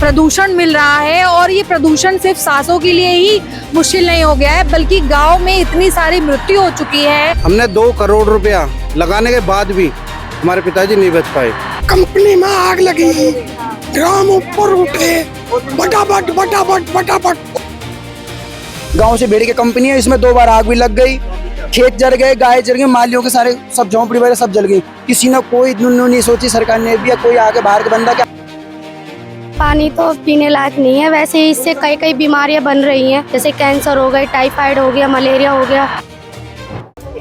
प्रदूषण मिल रहा है और ये प्रदूषण सिर्फ सांसों के लिए ही मुश्किल नहीं हो गया है, बल्कि गांव में इतनी सारी मृत्यु हो चुकी है। हमने 2 करोड़ रुपया लगाने के बाद भी हमारे पिताजी नहीं बच पाए। कंपनी में आग लगी, ग्राम ऊपर उठे, फटाफट। गांव से भेड़ की कंपनी है, इसमें 2 बार आग भी लग गई, खेत जल गए, गाय जल गई, मालियों के सारे सब झोंपड़ी वगैरह सब जल गई। किसी ने कोई नहीं सोची सरकार ने भी, या कोई आगे बाहर का बंदा क्या। पानी तो पीने लायक नहीं है। वैसे इससे कई बीमारियां बन रही हैं, जैसे कैंसर हो गई, टाइफाइड हो गया, मलेरिया हो गया।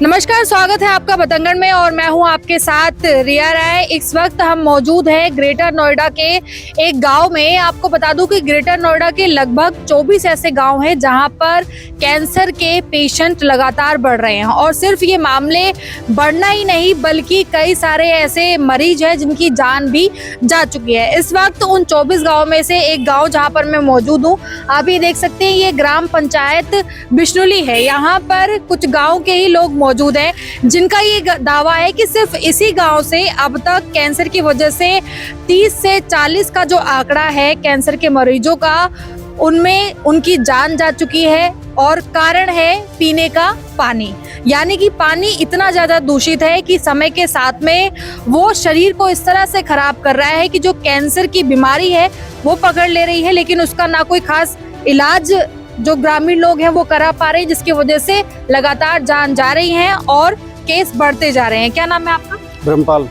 नमस्कार, स्वागत है आपका बतंगड़ में और मैं हूं आपके साथ रिया राय। इस वक्त हम मौजूद हैं ग्रेटर नोएडा के एक गांव में। आपको बता दूं कि ग्रेटर नोएडा के लगभग 24 ऐसे गांव हैं जहां पर कैंसर के पेशेंट लगातार बढ़ रहे हैं और सिर्फ ये मामले बढ़ना ही नहीं बल्कि कई सारे ऐसे मरीज हैं जिनकी जान भी जा चुकी है। इस वक्त उन 24 गाँव में से एक गाँव जहाँ पर मैं मौजूद हूँ, आप ये देख सकते हैं, ये ग्राम पंचायत बिश्नोली है। यहाँ पर कुछ गाँव के ही लोग मौजूद हैं जिनका ये दावा है कि सिर्फ इसी गांव से अब तक कैंसर की वजह से 30 से 40 का जो आंकड़ा है कैंसर के मरीजों का, उनमें उनकी जान जा चुकी है। और कारण है पीने का पानी, यानी कि पानी इतना ज्यादा दूषित है कि समय के साथ में वो शरीर को इस तरह से खराब कर रहा है कि जो कैंसर की बीमारी है वो पकड़ ले रही है, लेकिन उसका ना कोई खास इलाज जो ग्रामीण लोग हैं वो करा पा रहे हैं, जिसकी वजह से लगातार जान जा रही है और केस बढ़ते जा रहे हैं। क्या नाम है आपका? ब्रह्मपाल।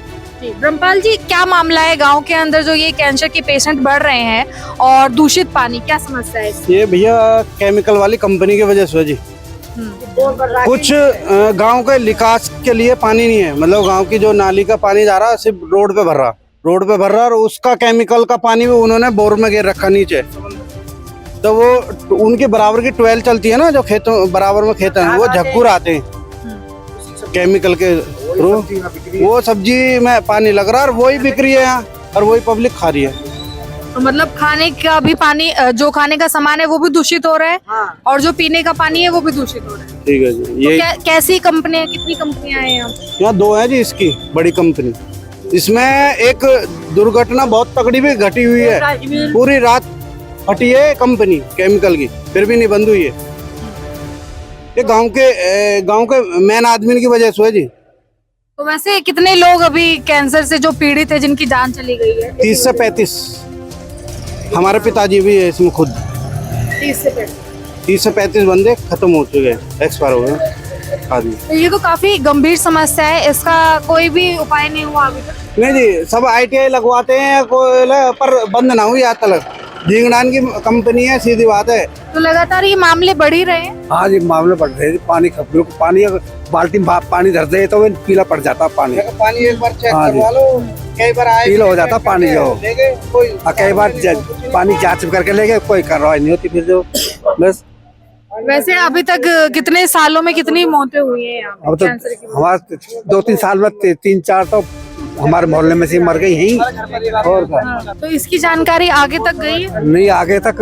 ब्रह्मपाल जी, क्या मामला है गांव के अंदर जो ये कैंसर के पेशेंट बढ़ रहे हैं और दूषित पानी, क्या समस्या है? ये भैया केमिकल वाली कंपनी की वजह से जी। कुछ गांव के विकास के लिए पानी नहीं है, मतलब गांव की जो नाली का पानी जा रहा सिर्फ रोड पे भर रहा और उसका केमिकल का पानी भी उन्होंने बोर में गिर रखा नीचे। तो वो उनके बराबर की 12 चलती है ना, जो खेतों बराबर में खेत हैं, वो झक्कूर आते हैं केमिकल के थ्रू। वो सब्जी में पानी लग रहा है और वही बिक रही है यहाँ और वही पब्लिक खा रही है। तो मतलब खाने का भी पानी, जो खाने का सामान है वो भी दूषित हो रहा है और जो पीने का पानी है वो भी दूषित हो रहा है। ठीक है जी। ये कैसी कंपनियां, कितनी कंपनियां हैं यहाँ 2 है जी इसकी बड़ी कंपनी। इसमें एक दुर्घटना बहुत तगड़ी भी घटी हुई है, पूरी रात फटी है कंपनी केमिकल की, फिर भी नहीं बंद हुई है। ये गांव के मेन आदमी की वजह से है जी। तो वैसे कितने लोग अभी कैंसर से जो पीड़ित है जिनकी जान चली गई है? 30 से 35। हमारे पिताजी भी है इसमें खुद। 30 से 35 बंदे खत्म हो चुके हैं, एक्सपायर हो गए आदमी। तो ये तो काफी गंभीर समस्या है, इसका कोई भी उपाय नहीं हुआ अभी तक? नहीं जी, सब ITI लगवाते हैं पर बंद ना हुई आज तक। झींगड़ान की कंपनी है, सीधी बात है। तो लगातार ये मामले बढ़ ही रहे हैं। हाँ जी, मामले बढ़ रहे हैं। पानी बाल्टी में पानी धर दे तो पीला पड़ जाता पानी। पानी एक बार चेक करवा लो, कई बार पीला हो जाता पानी जो। कई बार पानी जांच करके ले गए, कोई कार्रवाई नहीं होती फिर जो बस। वैसे अभी तक कितने सालों में कितनी मौतें हुई है यहाँ अब तो हमारे 2-3 साल में 3-4 तो हमारे मोहल्ले में से मर गई ही। और क्या? तो इसकी जानकारी आगे तक गई है? नहीं, आगे तक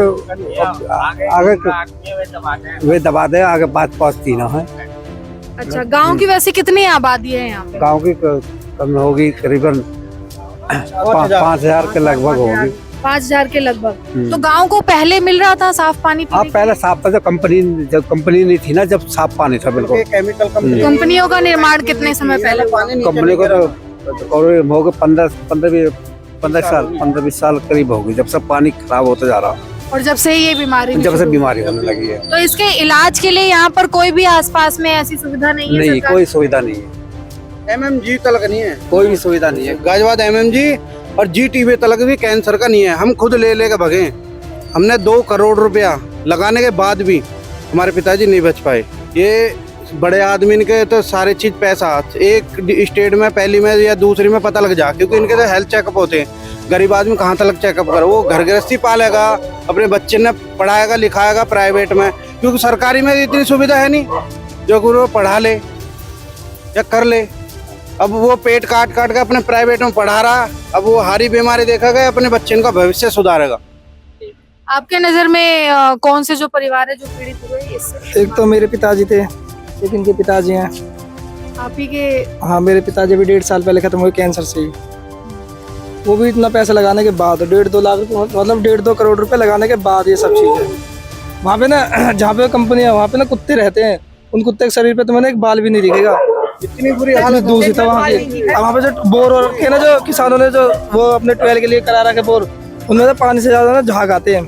आगे वे दबा दे, आगे बात पहुँचती ना है। अच्छा, गांव की वैसे कितनी आबादी है यहाँ पे? गाँव की कम होगी करीबन 5,000 के लगभग होगी। 5,000 के लगभग। तो गांव को पहले मिल रहा था साफ पानी? हाँ, पहले साफ था, जब कंपनी नहीं थी ना, जब साफ पानी था बिल्कुल। केमिकल कंपनियों का निर्माण कितने समय पहले? कंपनी को तो हो गए 15-20 साल करीब हो गई, जब से पानी खराब होता जा रहा और जब से ये बीमारी होने लगी है। तो इसके इलाज के लिए यहाँ पर कोई भी आसपास में ऐसी सुविधा नहीं है? नहीं, कोई सुविधा नहीं है। MMG तलक नहीं है, कोई भी सुविधा नहीं है। गाजवाद MMG और GTB तलक भी कैंसर का नहीं है। हम खुद ले के भगे। हमने 2 करोड़ रुपया लगाने के बाद भी हमारे पिताजी नहीं बच पाए। ये बड़े आदमी के तो सारे चीज पैसा एक स्टेट में, पहली में या दूसरी में पता लग जा, क्योंकि इनके तो हेल्थ चेकअप होते हैं। गरीब आदमी कहाँ तक चेकअप करे? वो घर गृहस्थी पालेगा, अपने बच्चे ने पढ़ाएगा लिखाएगा प्राइवेट में, क्योंकि सरकारी में इतनी सुविधा है नहीं जो वो पढ़ा ले या कर ले। अब वो पेट काट के अपने प्राइवेट में पढ़ा रहा, अब वो हारी बीमारी देखा गया, अपने बच्चे का भविष्य सुधारेगा। आपके नजर में कौन से जो परिवार है जो पीड़ित हुए इससे? एक तो मेरे पिताजी थे, एक इनके पिताजी हैं। आप ही के? हाँ, मेरे पिताजी भी 1.5 साल पहले खत्म हुए कैंसर से ही। वो भी इतना पैसा लगाने के बाद 1.5-2 लाख रुपए, मतलब 1.5-2 करोड़ रुपए लगाने के बाद ये सब चीज़ें। वहाँ पे ना जहाँ पे कंपनी है वहाँ पे ना कुत्ते रहते हैं, उन कुत्ते के शरीर पे तो मैंने एक बाल भी नहीं दिखेगा, इतनी बुरी इतनी दूषित है वहाँ की। वहाँ पे जो बोर और रखे ना, जो किसानों ने जो वो अपने ट्वेल के लिए करा रखे बोर, उनमें से पानी से ज्यादा ना झाग आते हैं,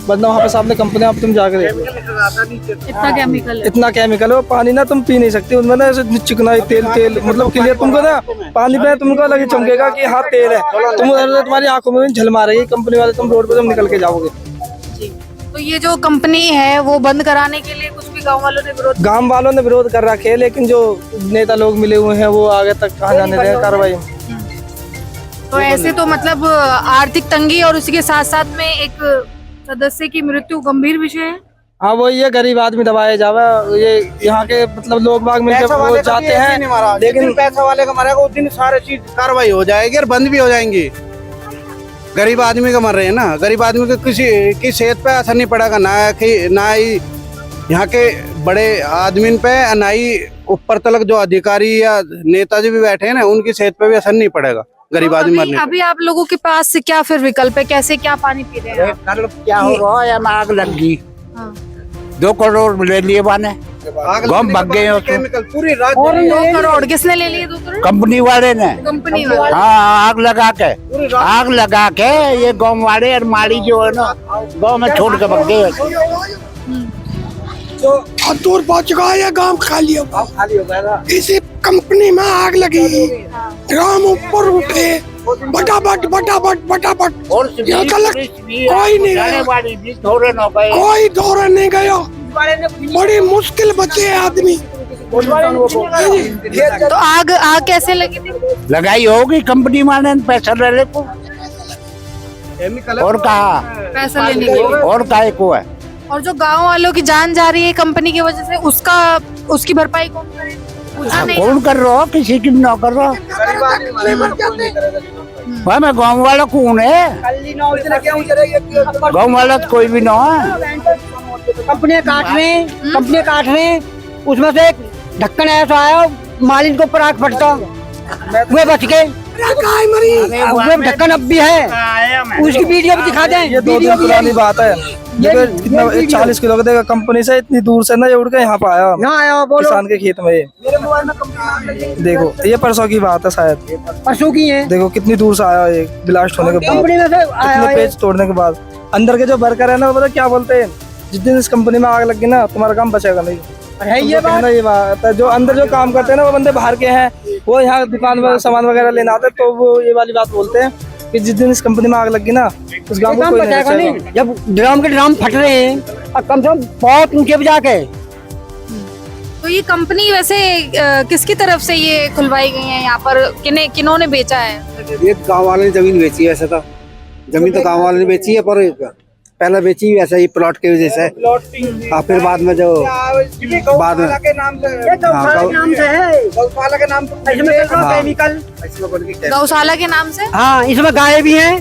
वरना वहाँ पे सामने कंपनी आप तुम जाकर इतना केमिकल है। इतना केमिकल है, वो पानी ना तुम पी नहीं सकती, उनमें ना ऐसे चिकनाई तेल मतलब क्लियर तुमको ना पानी पे तुमको लगे चमकेगा कि हाँ तेल है, तुम उधर तुम्हारी आंखों में भी झलमा रही है कंपनी वाले, तुम रोड पे तुम निकल के जाओगे। तो ये जो कंपनी है वो बंद कराने के लिए कुछ भी गांव वालों ने विरोध, गांव वालों ने विरोध कर रखे है, लेकिन जो नेता लोग मिले हुए हैं वो आगे तक कहाँ जाने देंगे कार्रवाई। तो ऐसे तो मतलब आर्थिक तंगी और उसके साथ साथ में एक सदस्य की मृत्यु गंभीर विषय है। हाँ वो ये गरीब आदमी दबाया जावा, ये यहाँ के मतलब लोग बाग मिलकर वो जाते हैं, लेकिन पैसा वाले का मरेगा उस दिन सारे चीज कार्रवाई हो जाएगी और बंद भी हो जाएंगी। गरीब आदमी का मर रहे हैं ना, गरीब आदमी को किसी की सेहत पे असर नहीं पड़ेगा, ना ही यहाँ के बड़े आदमी पे, ना ही ऊपर तक जो अधिकारी या नेताजी भी बैठे हैं ना, उनकी सेहत पे भी असर नहीं पड़ेगा गरीब आदमी मरने पे। अभी आप लोगों के पास से क्या फिर विकल्प है, कैसे क्या पानी पी रहे हैं आप? कल क्या हो रहा है, आग लग गई, हाँ। 2 करोड़ ले लिए बाने, गम भाग गए उसमें। केमिकल पूरी रात 2 करोड़ किसने ले लिए? 2 करोड़ कंपनी वाले ने, कंपनी वाले। हाँ आग लगा के ये गाँव वाले और माड़ी जो है ना गाँव में छोड़ के भाग गए। दूर पहुंच चुका है, ये गांव खाली हो गया। इसी कंपनी में आग लगी, ग्राम ऊपर उठे, फटाफट और यहाँ तक कोई नहीं गया, कोई दौरा नहीं गया, बड़ी मुश्किल बचे आदमी। तो आग कैसे लगी थी? लगाई होगी कंपनी वाले ने पैसा ले ले को, केमिकल और कहा पैसा लेने के लिए। और काहे को है। और जो गांव वालों की जान जा रही है कंपनी की वजह से, उसकी भरपाई कौन करे? पूछा नहीं। कौन कर रहा हो, किसी की ना कर रहा। भाई मैं गाँव वाला कौन है, गाँव वाला तो कोई भी ना है। कंपनी काट रहे, उसमें से एक ढक्कन ऐसा आया, मालिन को ऊपर आग फटता, वे बच गए, वो ढक्कन अब भी है, उसकी वीडियो भी दिखा दें। ये 2 दिन पुरानी बात है, ये कितना 40 किलो का देगा कंपनी से, इतनी दूर से ना ये उड़ के यहाँ पे आया किसान के खेत में। देखो ये परसों की बात है, शायद परसों की है। देखो कितनी दूर से आया, ये ब्लास्ट होने के बाद, इतने पेज तोड़ने के बाद। अंदर के जो वर्कर है ना, वो पता क्या बोलते हैं, जिस दिन इस कंपनी में आग लगी ना, तुम्हारा काम बचेगा नहीं। ये बात है, जो अंदर जो काम करते हैं ना, वो बंदे बाहर के हैं, वो यहाँ दुकान में सामान वगैरह लेना आते, तो वो ये वाली बात बोलते हैं कि जिस दिन इस कंपनी में आग लगी ना, उस गांव को कोई नहीं बचाएगा। जब ड्राम के ड्राम फट रहे हैं, अब कम से कम बहुत ऊंचे पे जाके। तो ये कंपनी वैसे किसकी तरफ से ये खुलवाई गई है यहाँ पर, किन्होंने बेचा है? ये गांव वाले ने जमीन बेची है, वैसे तो जमीन तो गांव वाले ने बेची है, पर पहले बेची वैसे ही प्लॉट के वजह से, फिर बाद में जो बाद में गौशाला के नाम से। हाँ इसमें गाय भी है,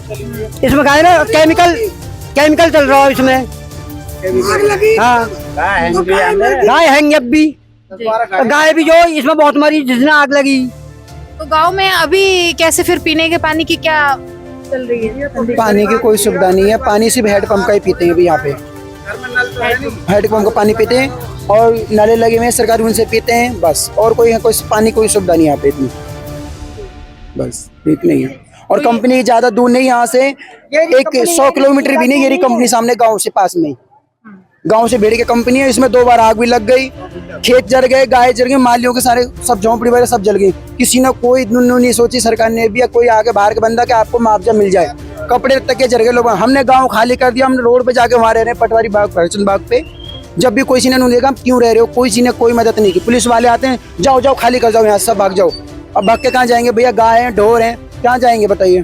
इसमें गाय ना केमिकल चल रहा है इसमें। हाँ गाय है अब भी, गाय भी जो इसमें बहुत मरी जिसने आग लगी। तो गांव में अभी कैसे फिर पीने के पानी की क्या चल रही है? पानी की कोई सुविधा नहीं है, पानी सिर्फ हैंडपंप का ही पीते हैं अभी यहाँ पे, हैंडपंप का पानी पीते हैं, और नाले लगे हुए हैं सरकारी, उनसे पीते हैं बस, और कोई पानी कोई सुविधा नहीं यहाँ पे इतनी, बस इतनी ही है। और कंपनी ज्यादा दूर नहीं यहाँ से, एक 100 किलोमीटर भी नहीं, ये कंपनी सामने गाँव से पास में, गांव से भीड़ की कंपनी है। इसमें 2 बार आग भी लग गई, खेत जल गए, गाय जल गई, मालियों के सारे सब झोंपड़ी वगैरह सब जल गई। किसी ने कोई नहीं सोची सरकार ने भी, या कोई आगे बाहर का बंदा कि आपको मुआवजा मिल जाए। कपड़े तक जल गए लोग, हमने गांव खाली कर दिया, हमने रोड पे जाके वहाँ रह रहे हैं, पटवारी बाग, भरचंद बाग पे। जब भी कोई ने देखा क्यों रह रहे हो, कोई ने कोई मदद नहीं की। पुलिस वाले आते हैं, जाओ जाओ खाली कर जाओ, यहाँ सब भाग जाओ। अब भाग के कहाँ जाएंगे भैया, गाय है ढोर है, कहाँ जाएंगे बताइए।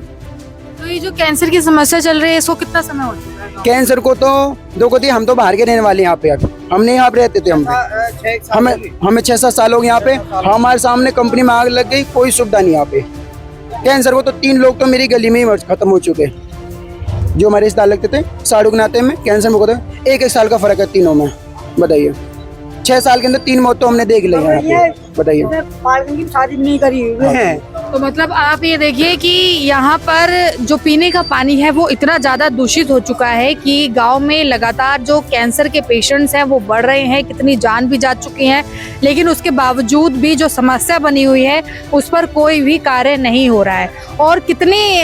तो ये जो कैंसर की समस्या चल रही है, इसको कितना समय हो चुका है? कैंसर को तो देखो दी, हम तो बाहर के रहने वाले यहाँ पे, अब हम नहीं यहाँ पे रहते थे, हमें 6-7 साल हो गए यहाँ पे। हमारे सामने कंपनी में आग लग गई, कोई सुविधा नहीं यहाँ पे। कैंसर को तो 3 लोग तो मेरी गली में ही खत्म हो चुके, जो हमारे रिश्तेदार लगते थे, साड़ू के नाते में कैंसर में को तो 1-1 साल का फर्क है तीनों में, बताइए। 6 साल के अंदर 3 मौत तो हमने देख ली है यहाँ पे। बताइए शादी नहीं करी हुई है। तो मतलब आप ये देखिए कि यहाँ पर जो पीने का पानी है वो इतना ज्यादा दूषित हो चुका है कि गांव में लगातार जो कैंसर के पेशेंट्स हैं वो बढ़ रहे हैं, कितनी जान भी जा चुकी हैं, लेकिन उसके बावजूद भी जो समस्या बनी हुई है उस पर कोई भी कार्य नहीं हो रहा है। और कितनी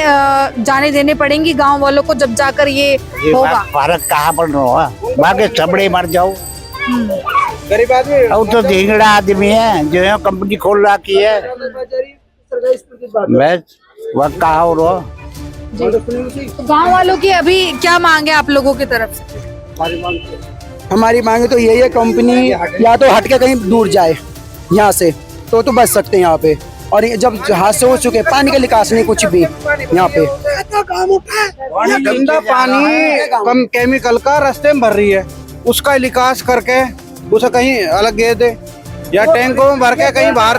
जाने देने पड़ेंगी गांव वालों को जब जाकर ये होगा। फर्क कहाँ पर रहा बाकी चमड़े मर जाओ। गरीब आदमी अब तो धींगड़ा आदमी है जो यहाँ कंपनी खोल रखी है, बस वह कहा हो रहा। तो गांव वालों की अभी क्या मांग है आप लोगों की तरफ से? हमारी मांगे तो यही है, कंपनी या तो हट के कहीं दूर जाए यहाँ से तो बच सकते हैं यहाँ पे। और ये जब हादसे हो चुके पानी का निकास नहीं कुछ भी यहाँ पे। गंदा पानी कम केमिकल का रास्ते में भर रही है, उसका निकास करके उसे कहीं अलग गिर दे या टैंकों में भर के कहीं बाहर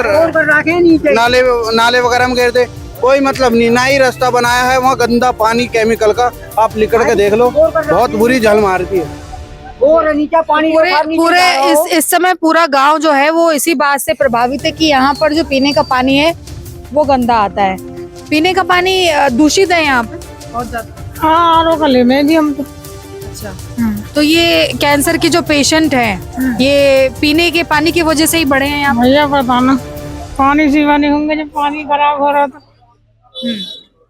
नाले वगैरह में गिर दे। कोई मतलब नहीं, ना ही रास्ता बनाया है वहाँ गंदा पानी केमिकल का। आप लिखड़ के देख लो, बहुत बुरी झल मारती है। पूरे इस समय पूरा गांव जो है वो इसी बात से प्रभावित है कि यहाँ पर जो पीने का पानी है वो गंदा आता है। पीने का पानी दूषित है यहाँ पे बहुत ज्यादा। हाँ, आर गले में भी हम तो। अच्छा, तो ये कैंसर के जो पेशेंट हैं ये पीने के पानी की वजह से ही बढ़े हैं यहाँ पे? भैया बताना, पानी से बने होंगे जब पानी खराब हो रहा था।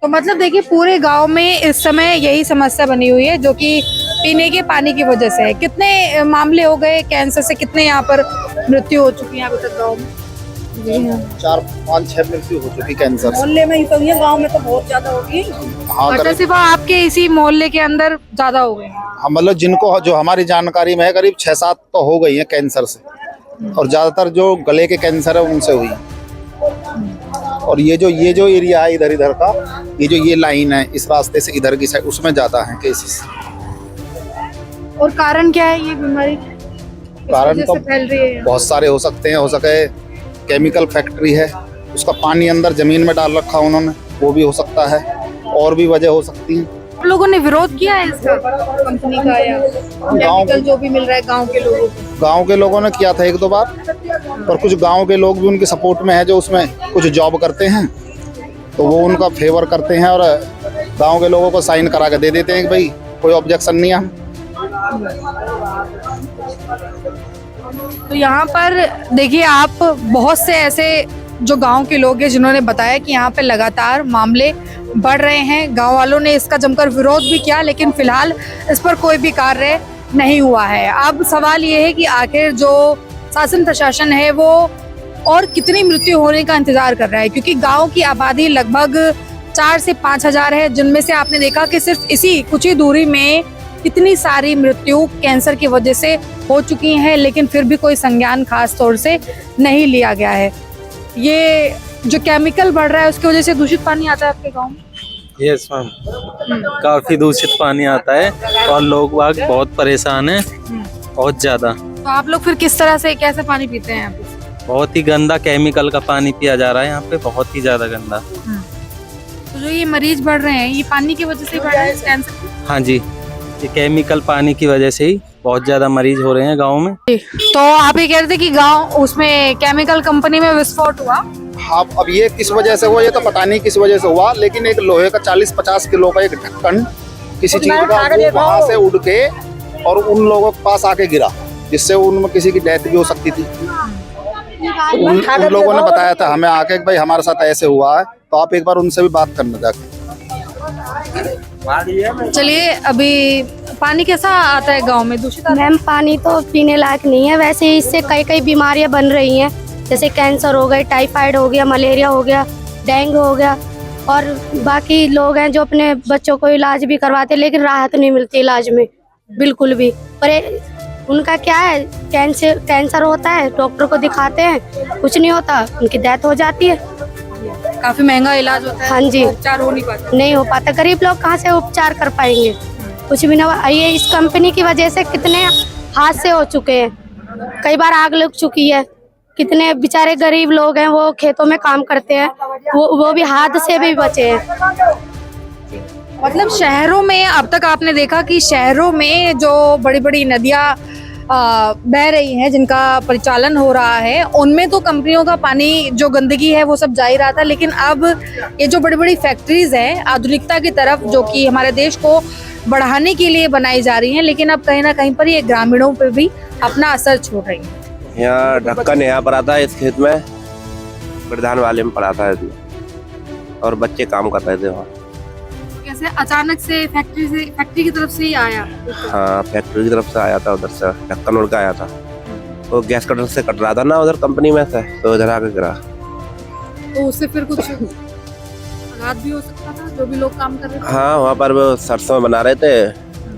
तो मतलब देखिए पूरे गांव में इस समय यही समस्या बनी हुई है जो कि पीने के पानी की वजह से है। कितने मामले हो गए कैंसर से, कितने यहाँ पर मृत्यु हो चुकी है अभी तक गाँव में? 4-5-6 मृत्यु हो चुकी कैंसर से। मोहल्ले में ही तो है, गाँव में तो बहुत ज्यादा होगी। हाँ, अच्छा, सिर्फ आपके इसी मोहल्ले के अंदर ज्यादा हो गए? हाँ, मतलब जिनको जो हमारी जानकारी में है करीब 6-7 तो हो गई है कैंसर से, और ज्यादातर जो गले के कैंसर है उनसे हुई। और ये जो एरिया है इधर का, ये लाइन है इस रास्ते से इधर की साइड, उसमें ज्यादा है केसेस। और कारण क्या है ये बीमारी? कारण तो फैल रही है? बहुत सारे हो सकते हैं। हो सके केमिकल फैक्ट्री है, उसका पानी अंदर जमीन में डाल रखा उन्होंने, वो भी हो सकता है। और भी वजह हो सकती है। आप लोगों ने विरोध किया है इसका, कंपनी का या केमिकल जो भी मिल रहा है गांव के लोगों को? गांव के लोगों ने किया था 1-2 बार, पर कुछ गांव के लोग भी उनके सपोर्ट में है जो उसमें कुछ जॉब करते हैं, तो वो उनका फेवर करते हैं और गांव के लोगों को साइन करा के दे देते हैं कि भाई कोई ऑब्जेक्शन नहीं है। तो यहाँ पर देखिए आप बहुत से ऐसे जो गांव के लोग हैं जिन्होंने बताया कि यहाँ पे लगातार मामले बढ़ रहे हैं। गांव वालों ने इसका जमकर विरोध भी किया, लेकिन फिलहाल इस पर कोई भी कार्य नहीं हुआ है। अब सवाल ये है कि आखिर जो शासन प्रशासन है वो और कितनी मृत्यु होने का इंतजार कर रहा है, क्योंकि गांव की आबादी लगभग 4 से 5 हजार है, जिनमें से आपने देखा कि सिर्फ इसी कुछ ही दूरी में इतनी सारी मृत्यु कैंसर की वजह से हो चुकी हैं, लेकिन फिर भी कोई संज्ञान खास तौर से नहीं लिया गया है। ये जो केमिकल बढ़ रहा है उसकी वजह से दूषित पानी आता है आपके गांव में? यस मैम, काफी दूषित पानी आता है और लोग बाग बहुत परेशान हैं, बहुत ज्यादा। तो आप लोग फिर किस तरह से कैसे पानी पीते हैं यहाँ पे? बहुत ही गंदा केमिकल का पानी पिया जा रहा है यहाँ पे, बहुत ही ज्यादा गंदा। तो जो ये मरीज बढ़ रहे हैं ये पानी की वजह से बढ़ रहे हैं कैंसर के? हाँ जी, ये केमिकल पानी की वजह से ही बहुत ज्यादा मरीज हो रहे हैं गाँव में। तो आप ये कह रहे थे कि गाँव उसमें केमिकल कंपनी में विस्फोट हुआ? हाँ, अब ये किस वजह से हुआ ये तो पता नहीं किस वजह से हुआ, लेकिन एक लोहे का 40-50 किलो का एक ढक्कन किसी चीज का वहां से उड़ के और उन लोगों के पास आके गिरा, जिससे उनमें किसी की डेथ भी हो सकती थी। उन लोगों ने बताया था हमें आके भाई हमारे साथ ऐसे हुआ है, तो आप एक बार उनसे भी बात करना जाके। चलिए, अभी पानी कैसा आता है गांव में? दूषित? मैम पानी तो पीने लायक नहीं है, वैसे ही इससे कई बीमारियां बन रही हैं, जैसे कैंसर हो गए, टाइफाइड हो गया, मलेरिया हो गया, डेंगू हो गया। और बाकी लोग हैं जो अपने बच्चों को इलाज भी करवाते, लेकिन राहत नहीं मिलती इलाज में बिल्कुल भी। पर उनका क्या है, कैंसर होता है, डॉक्टर को दिखाते हैं, कुछ नहीं होता, उनकी डेथ हो जाती है। काफी महंगा इलाज होता है। हाँ जी, उपचार हो नहीं हो पाता। गरीब लोग कहाँ से उपचार कर पाएंगे, कुछ भी ना। ये इस कंपनी की वजह से कितने हादसे हो चुके हैं, कई बार आग लग चुकी है। कितने बेचारे गरीब लोग हैं, वो खेतों में काम करते हैं, वो भी हादसे से भी बचे हैं। मतलब शहरों में अब तक आपने देखा कि शहरों में जो बड़ी बड़ी नदियां बह रही हैं, जिनका परिचालन हो रहा है, उनमें तो कंपनियों का पानी जो गंदगी है वो सब जा ही रहा था। लेकिन अब ये जो बड़ी बड़ी फैक्ट्रीज हैं आधुनिकता की तरफ, जो कि हमारे देश को बढ़ाने के लिए बनाई जा रही हैं, लेकिन अब कहीं ना कहीं पर ये ग्रामीणों पर भी अपना असर छोड़ रही है। यहाँ ढक्कन यहाँ पर आता है इस खेत में, प्रधान वाले में पड़ा था इसमें, और बच्चे काम कर रहे थे वहाँ। कैसे अचानक से फैक्ट्री की तरफ से ही आया? हाँ, फैक्ट्री की तरफ से आया था, उधर से ढक्कन उड़ के आया था। वो गैस कटर से कट रहा था ना उधर कंपनी में से, तो उधर आके गिरा। तो उससे फिर कुछ आघात भी हो सकता था जो भी लोग काम कर रहे थे? हाँ, वहाँ पर वो सरसों बना रहे थे,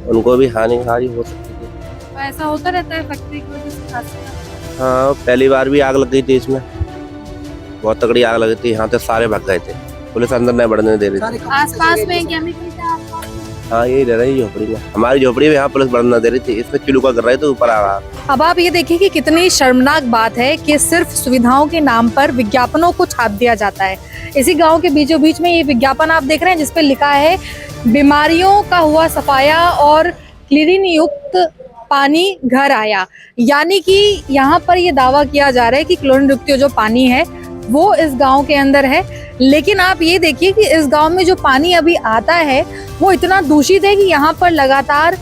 उनको भी हानि हो सकती थी। तो ऐसा होता रहता है फैक्ट्री की वजह से खासकर? हाँ, पहली बार भी आग लग गई थी इसमें, बहुत तगड़ी आग लगी थी। यहाँ से सारे भाग गए थे, पुलिस अंदर नहीं बढ़ने दे रही थी। आसपास में केमिकल था? हाँ, यही रह रही झोपड़ी में, हमारी झोपड़ी में यहाँ पुलिस बढ़ने दे रही थी। इसमें चिलुका कर रहे थे ऊपर आ। अब आप ये देखिए कि कितनी शर्मनाक बात है कि सिर्फ सुविधाओं के नाम पर विज्ञापनों को छाप दिया जाता है। इसी गांव के बीचों बीच में ये विज्ञापन आप देख रहे हैं, जिसपे लिखा है बीमारियों का हुआ सफाया और क्लोरीन युक्त पानी घर आया। यानी कि यहाँ पर ये दावा किया जा रहा है कि क्लोरीन युक्त जो पानी है वो इस गांव के अंदर है। लेकिन आप ये देखिए कि इस गांव में जो पानी अभी आता है वो इतना दूषित है कि यहाँ पर लगातार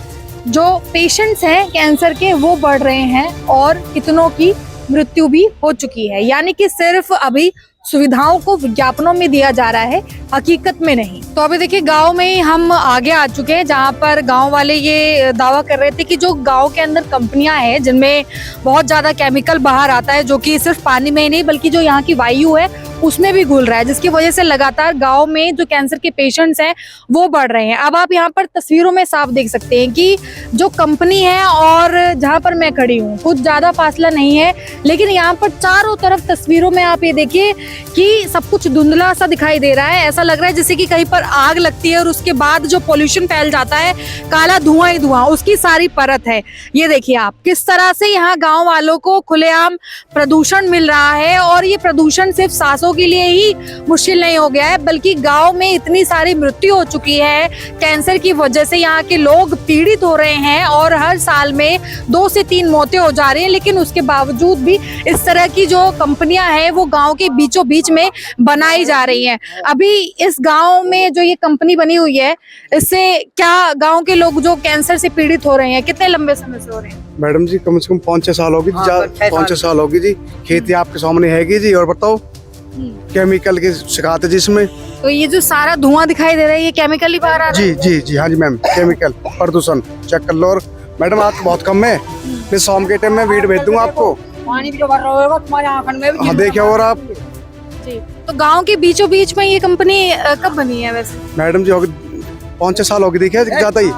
जो पेशेंट्स हैं कैंसर के वो बढ़ रहे हैं और कितनों की मृत्यु भी हो चुकी है। यानी कि सिर्फ अभी सुविधाओं को विज्ञापनों में दिया जा रहा है, हकीकत में नहीं। तो अभी देखिए गांव में हम आगे आ चुके हैं, जहां पर गांव वाले ये दावा कर रहे थे कि जो गांव के अंदर कंपनियां हैं जिनमें बहुत ज्यादा केमिकल बाहर आता है, जो कि सिर्फ पानी में ही नहीं बल्कि जो यहाँ की वायु है उसमें भी घुल रहा है, जिसकी वजह से लगातार गांव में जो कैंसर के पेशेंट्स हैं वो बढ़ रहे हैं। अब आप यहाँ पर तस्वीरों में साफ देख सकते हैं कि जो कंपनी है और जहाँ पर मैं खड़ी हूँ कुछ ज्यादा फासला नहीं है, लेकिन यहाँ पर चारों तरफ तस्वीरों में आप ये देखिए कि सब कुछ धुंधला सा दिखाई दे रहा है। ऐसा लग रहा है जैसे कि कहीं पर आग लगती है और उसके बाद जो पोल्यूशन फैल जाता है, काला धुआं ही धुआं, उसकी सारी परत है। ये देखिए आप किस तरह से यहाँ गांव वालों को खुलेआम प्रदूषण मिल रहा है, और ये प्रदूषण सिर्फ सांसों के लिए ही मुश्किल नहीं हो गया है बल्कि गांव में इतनी सारी मृत्यु हो चुकी है कैंसर की वजह से। यहाँ के लोग पीड़ित हो रहे हैं और हर साल में 2 से 3 मौतें हो जा रही हैं, लेकिन उसके बावजूद भी इस तरह की जो कंपनियां हैं वो गांव के बीचों बीच में बनाई जा रही हैं। अभी इस गांव में जो ये कंपनी बनी हुई है, इससे क्या गांव के लोग जो कैंसर से पीड़ित हो रहे हैं कितने लंबे समय से हो रहे हैं? मैडम जी कम से कम 5-6 साल होगी, 5-6 साल होगी जी। खेती आपके सामने हैगी जी। और बताओ केमिकल की शिकायत है जिसमें। तो ये जो सारा धुआं दिखाई दे रहा है ये केमिकल ही बाहर आ रहा है? जी हाँ जी मैम, केमिकल प्रदूषण चेक कर लो। और मैडम आज बहुत कम है, मैं शाम के टाइम में वीडियो भेज दूंगा आपको। पानी भी तो भर रहा होगा तुम्हारे आंखन में भी। हाँ देखिए। और आप जी, तो गांव के बीचों बीच में ये कंपनी कब बनी है वैसे? मैडम जी होगी 5-6 साल होगी, देखिए ज्यादा ही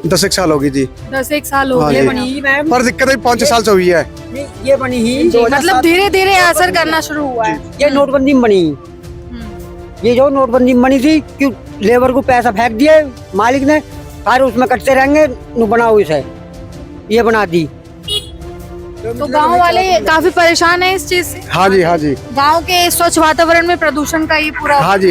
10-1 साल होगी जी। 10-1 साल हो हाँ गए जी। पर दिक्कत है 5-6 साल से हुई है। ये बनी ही मतलब धीरे धीरे असर करना शुरू हुआ है। ये नोटबंदी में बनी। ये जो नोटबंदी में बनी थी कि लेबर को पैसा फेंक दिया मालिक ने, सारे उसमें कटते रहेंगे, बनाओ इसे, ये बना दी। तो गांव वाले काफी परेशान है इस चीज से। हाँ जी। गांव के स्वच्छ वातावरण में प्रदूषण का ये पूरा। हाँ जी।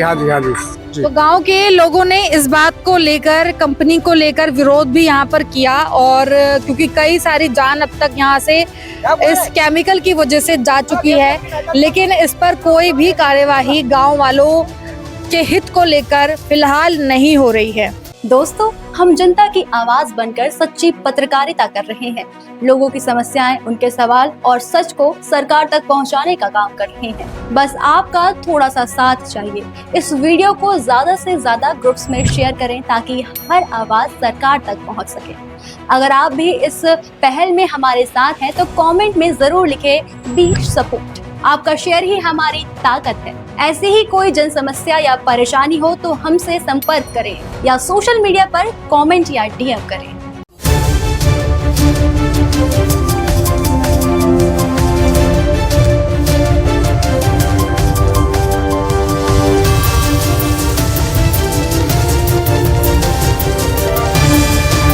तो गांव के लोगों ने इस बात को लेकर, कंपनी को लेकर विरोध भी यहाँ पर किया, और क्योंकि कई सारी जान अब तक यहाँ से इस केमिकल की वजह से जा चुकी है, लेकिन इस पर कोई भी कार्यवाही गांव वालों के हित को लेकर फिलहाल नहीं हो रही है। दोस्तों, हम जनता की आवाज बनकर सच्ची पत्रकारिता कर रहे हैं। लोगों की समस्याएं, उनके सवाल और सच को सरकार तक पहुंचाने का काम कर रहे हैं। बस आपका थोड़ा सा साथ चाहिए। इस वीडियो को ज्यादा से ज्यादा ग्रुप्स में शेयर करें ताकि हर आवाज सरकार तक पहुंच सके। अगर आप भी इस पहल में हमारे साथ हैं तो कमेंट में जरूर लिखें बी सपोर्ट। आपका शेयर ही हमारी ताकत है। ऐसे ही कोई जन समस्या या परेशानी हो तो हमसे संपर्क करें या सोशल मीडिया पर कमेंट या डीएम करें।